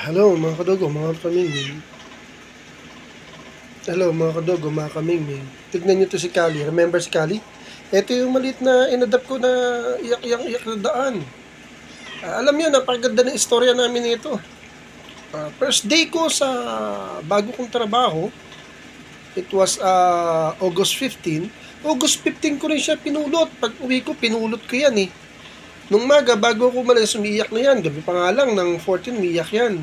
Hello mga kadogo, mga kamingming. Hello mga kadogo, mga kamingming. Tignan nyo to si Kali. Remember si Kali? Ito yung maliit na inadapt ko na iyak na daan. Alam nyo, napaganda ng istorya namin ito. First day ko sa bago kong trabaho, it was August 15. August 15 ko rin siya pinulot. Pag uwi ko, pinulot ko yan eh. Nung maga, bago ako umalis, umiiyak na yan. Gabi pa nga lang, ng 14, umiiyak yan.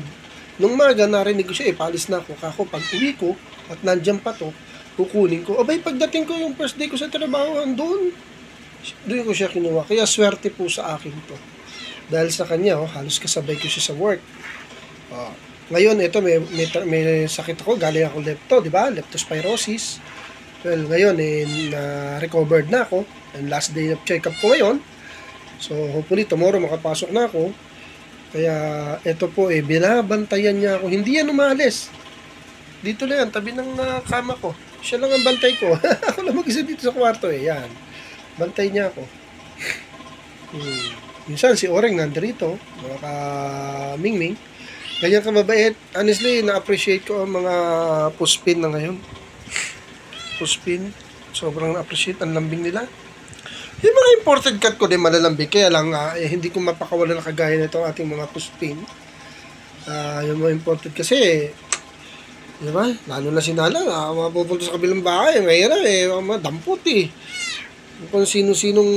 Nung maga, narinig ko siya, paalis na ako. Kako, pag uwi ko, at nandiyan pa to, kukunin ko. Abay, pagdating ko yung first day ko sa trabaho, doon ko siya kinuha. Kaya swerte po sa akin to. Dahil sa kanya, halos kasabay ko siya sa work. Ngayon, ito, may sakit ako. Galing ako lepto, di ba? Leptospirosis. Well, ngayon, na-recovered na ako. And last day of check-up ko ngayon. So, hopefully, tomorrow makapasok na ako. Kaya, ito po, binabantayan niya ako. Hindi yan umalis. Dito lang yan, tabi ng kama ko. Siya lang ang bantay ko. Ako lang mag-isa dito sa kwarto yan. Bantay niya ako. Minsan, si Oreng nandito. Mga ka-mingming. Ganyan ka mabait. Honestly, na-appreciate ko ang mga puspin na ngayon. Puspin. Sobrang na-appreciate ang lambing nila. Yung mga imported cut ko din malalambing, kaya lang hindi ko mapakawala na kagaya nito ang ating mga puspin. Yung mga imported kasi, di ba? Lalo na sinala, mapupunta sa kabilang bahay, mahirap dampot kung sino-sinong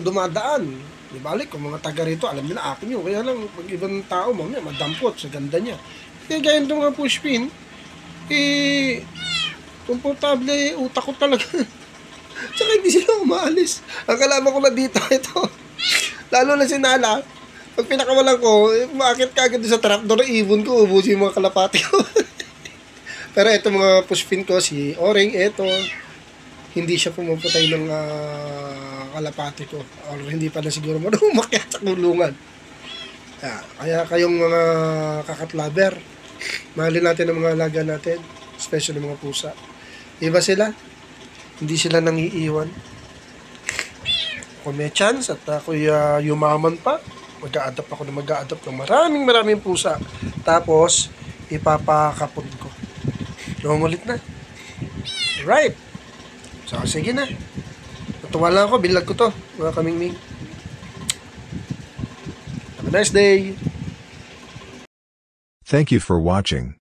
dumadaan. Di balik, kung mga taga rito, alam nila akin yun. Kaya lang, pag ibang tao, mamaya, madampot sa ganda niya. Kaya gaya itong mga puspin, komportable, utak ko talaga. Tsaka hindi sila umaalis. Ang kalaban ko na dito, ito. Lalo na sinala. Pag pinakawalan ko, umakit ka agad sa trapdoor, ibon ko, ubusin yung mga kalapati ko. Pero ito mga puspin ko, si Oreng, ito, hindi siya pumapatay ng kalapati ko. Or hindi pa na siguro umakyat sa kulungan. Kaya kayong mga kakatlaber, mahalin natin ang mga alaga natin, especially mga pusa. Iba sila. Hindi sila nangiiwan. Kung may chance at ako'y yumaman pa, mag-a-adapt ako ng maraming pusa. Tapos, ipapakapon ko. Lumulit na. Right. So, sige na. Natuwa lang ako, bilag ko to, mga kamingming. Have a nice day. Thank you for watching.